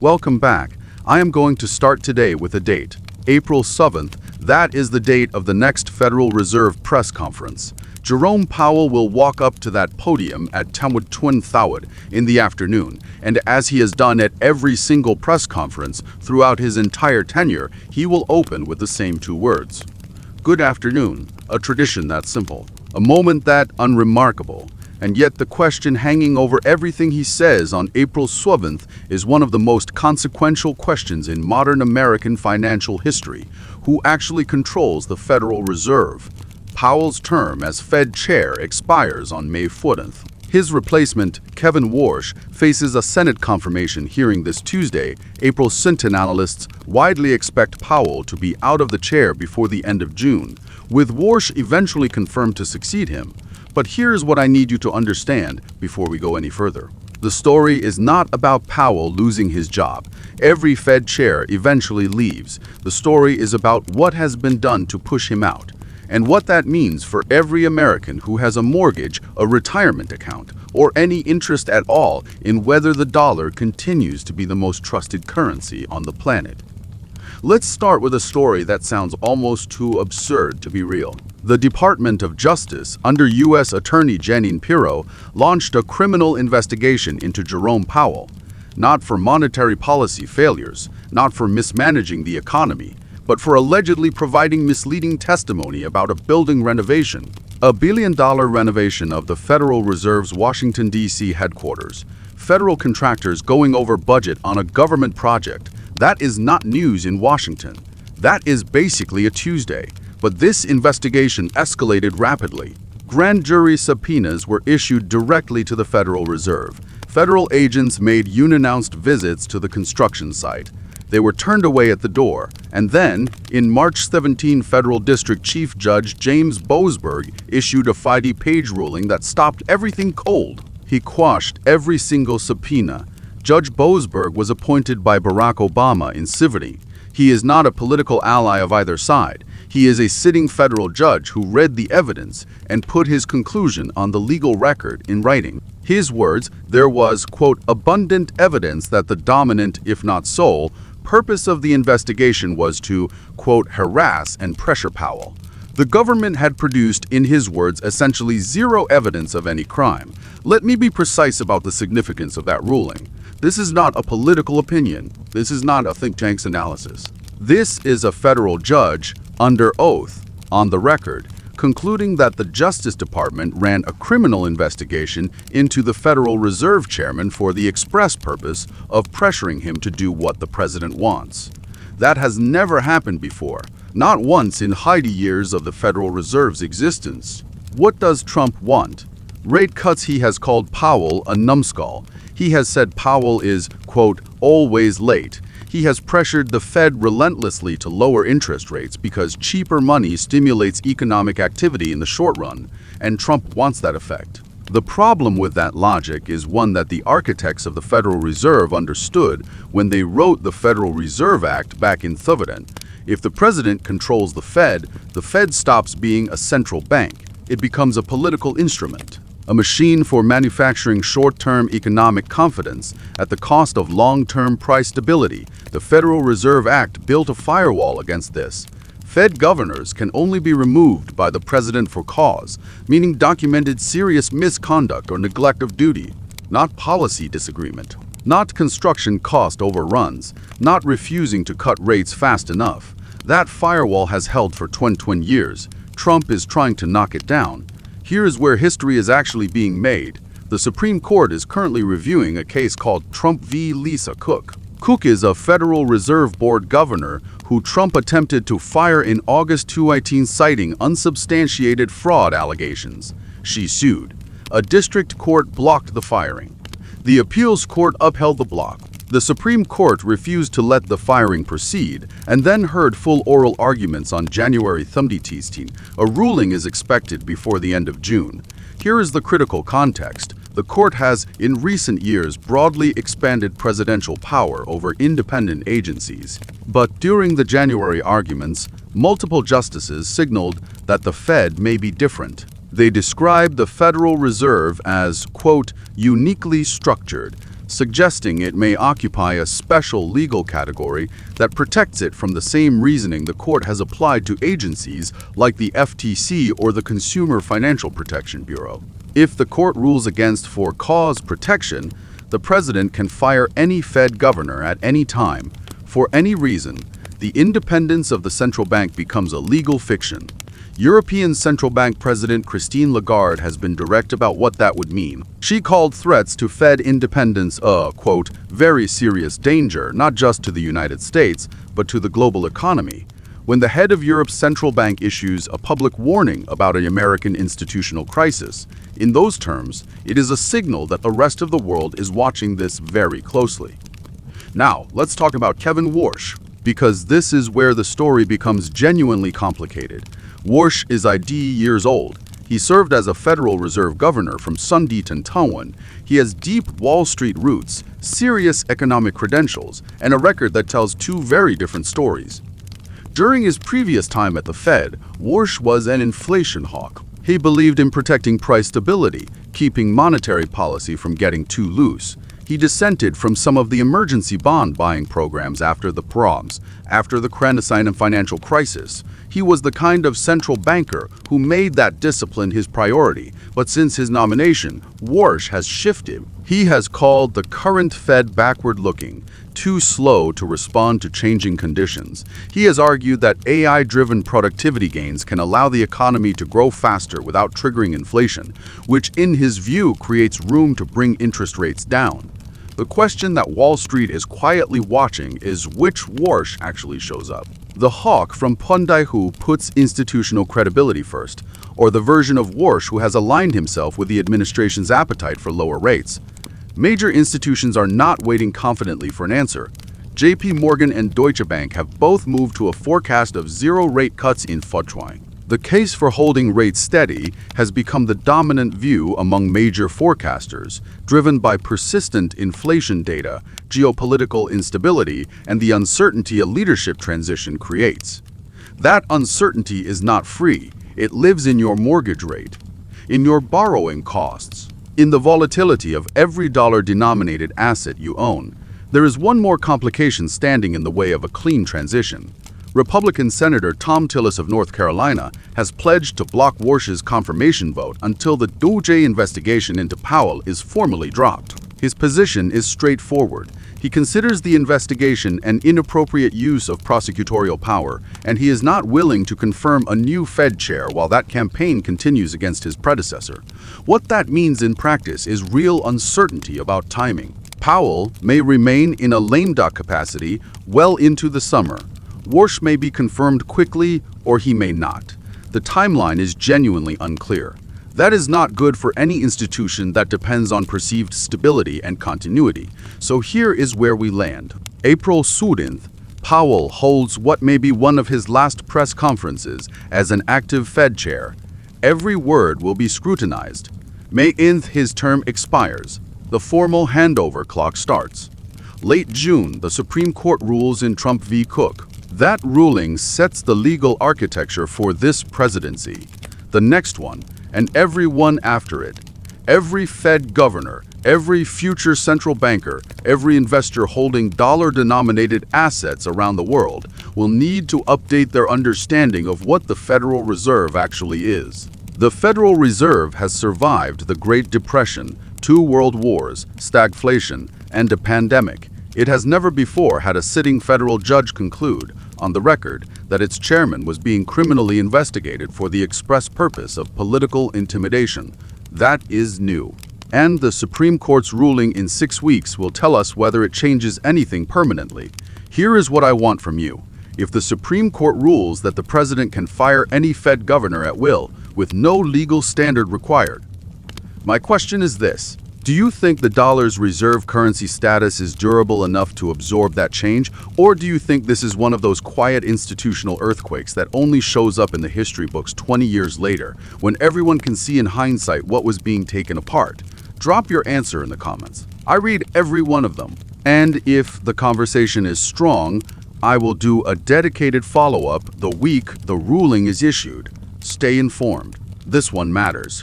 Welcome back. I am going to start today with a date, April 7th. That is the date of the next Federal Reserve press conference. Jerome Powell will walk up to that podium at 10:20 in the afternoon, and as he has done at every single press conference throughout his entire tenure, he will open with the same two words. Good afternoon, a tradition that simple, a moment that unremarkable. And yet the question hanging over everything he says on April 7th is one of the most consequential questions in modern American financial history. Who actually controls the Federal Reserve? Powell's term as Fed chair expires on May 4th. His replacement, Kevin Warsh, faces a Senate confirmation hearing this Tuesday. April 2nd. Analysts widely expect Powell to be out of the chair before the end of June, with Warsh eventually confirmed to succeed him. But here's what I need you to understand before we go any further. The story is not about Powell losing his job. Every Fed chair eventually leaves. The story is about what has been done to push him out, and what that means for every American who has a mortgage, a retirement account, or any interest at all in whether the dollar continues to be the most trusted currency on the planet. Let's start with a story that sounds almost too absurd to be real. The Department of Justice, under U.S. Attorney Jeanine Pirro, launched a criminal investigation into Jerome Powell, not for monetary policy failures, not for mismanaging the economy, but for allegedly providing misleading testimony about a building renovation. A billion-dollar renovation of the Federal Reserve's Washington, D.C. headquarters. Federal contractors going over budget on a government project. That is not news in Washington. That is basically a Tuesday. But this investigation escalated rapidly. Grand jury subpoenas were issued directly to the Federal Reserve. Federal agents made unannounced visits to the construction site. They were turned away at the door, and then, in March 17, Federal District Chief Judge James Boasberg issued a 50-page ruling that stopped everything cold. He quashed every single subpoena. Judge Boasberg was appointed by Barack Obama in civility. He is not a political ally of either side. He is a sitting federal judge who read the evidence and put his conclusion on the legal record in writing. His words, there was, quote, abundant evidence that the dominant, if not sole, purpose of the investigation was to, quote, harass and pressure Powell. The government had produced, in his words, essentially zero evidence of any crime. Let me be precise about the significance of that ruling. This is not a political opinion. This is not a think tank's analysis. This is a federal judge, under oath, on the record, concluding that the Justice Department ran a criminal investigation into the Federal Reserve chairman for the express purpose of pressuring him to do what the president wants. That has never happened before, not once in 80 years of the Federal Reserve's existence. What does Trump want? Rate cuts. He has called Powell a numbskull. He has said Powell is, quote, always late. He has pressured the Fed relentlessly to lower interest rates because cheaper money stimulates economic activity in the short run, and Trump wants that effect. The problem with that logic is one that the architects of the Federal Reserve understood when they wrote the Federal Reserve Act back in 2000. If the president controls the Fed stops being a central bank. It becomes a political instrument, a machine for manufacturing short-term economic confidence at the cost of long-term price stability. The Federal Reserve Act built a firewall against this. Fed governors can only be removed by the president for cause, meaning documented serious misconduct or neglect of duty, not policy disagreement, not construction cost overruns, not refusing to cut rates fast enough. That firewall has held for 20 years. Trump is trying to knock it down. Here is where history is actually being made. The Supreme Court is currently reviewing a case called Trump v. Lisa Cook. Cook is a Federal Reserve Board governor who Trump attempted to fire in August 2018, citing unsubstantiated fraud allegations. She sued. A district court blocked the firing. The appeals court upheld the block. The Supreme Court refused to let the firing proceed and then heard full oral arguments on January 13. A ruling is expected before the end of June. Here is the critical context. The court has, in recent years, broadly expanded presidential power over independent agencies. But during the January arguments, multiple justices signaled that the Fed may be different. They described the Federal Reserve as, quote, uniquely structured, suggesting it may occupy a special legal category that protects it from the same reasoning the court has applied to agencies like the FTC or the Consumer Financial Protection Bureau. If the court rules against for cause protection, the president can fire any Fed governor at any time, for any reason. The independence of the central bank becomes a legal fiction. European Central Bank President Christine Lagarde has been direct about what that would mean. She called threats to Fed independence a, quote, very serious danger, not just to the United States, but to the global economy. When the head of Europe's central bank issues a public warning about an American institutional crisis, in those terms, it is a signal that the rest of the world is watching this very closely. Now, let's talk about Kevin Warsh, because this is where the story becomes genuinely complicated. Warsh is ID years old. He served as a Federal Reserve governor from Sundayton. He has deep Wall Street roots, serious economic credentials, and a record that tells two very different stories. During his previous time at the Fed, Warsh was an inflation hawk. He believed in protecting price stability, keeping monetary policy from getting too loose. He dissented from some of the emergency bond buying programs after the proms, after the clandestine financial crisis. He was the kind of central banker who made that discipline his priority, but since his nomination, Warsh has shifted. He has called the current Fed backward-looking, too slow to respond to changing conditions. He has argued that AI-driven productivity gains can allow the economy to grow faster without triggering inflation, which in his view creates room to bring interest rates down. The question that Wall Street is quietly watching is which Warsh actually shows up. The hawk from Pundai who puts institutional credibility first, or the version of Warsh who has aligned himself with the administration's appetite for lower rates. Major institutions are not waiting confidently for an answer. JP Morgan and Deutsche Bank have both moved to a forecast of zero rate cuts in February. The case for holding rates steady has become the dominant view among major forecasters, driven by persistent inflation data, geopolitical instability, and the uncertainty a leadership transition creates. That uncertainty is not free. It lives in your mortgage rate, in your borrowing costs, in the volatility of every dollar-denominated asset you own. There is one more complication standing in the way of a clean transition. Republican Senator Thom Tillis of North Carolina has pledged to block Warsh's confirmation vote until the DOJ investigation into Powell is formally dropped. His position is straightforward. He considers the investigation an inappropriate use of prosecutorial power, and he is not willing to confirm a new Fed chair while that campaign continues against his predecessor. What that means in practice is real uncertainty about timing. Powell may remain in a lame duck capacity well into the summer. Warsh may be confirmed quickly, or he may not. The timeline is genuinely unclear. That is not good for any institution that depends on perceived stability and continuity. So here is where we land. April 7th, Powell holds what may be one of his last press conferences as an active Fed chair. Every word will be scrutinized. May 9th, his term expires. The formal handover clock starts. Late June, the Supreme Court rules in Trump v. Cook. That ruling sets the legal architecture for this presidency, the next one, and every one after it. Every Fed governor, every future central banker, every investor holding dollar-denominated assets around the world will need to update their understanding of what the Federal Reserve actually is. The Federal Reserve has survived the Great Depression, 2 world wars, stagflation, and a pandemic. It has never before had a sitting federal judge conclude, on the record, that its chairman was being criminally investigated for the express purpose of political intimidation. That is new. And the Supreme Court's ruling in 6 weeks will tell us whether it changes anything permanently. Here is what I want from you. If the Supreme Court rules that the president can fire any Fed governor at will, with no legal standard required, my question is this. Do you think the dollar's reserve currency status is durable enough to absorb that change, or do you think this is one of those quiet institutional earthquakes that only shows up in the history books 20 years later, when everyone can see in hindsight what was being taken apart? Drop your answer in the comments. I read every one of them. And if the conversation is strong, I will do a dedicated follow-up the week the ruling is issued. Stay informed. This one matters.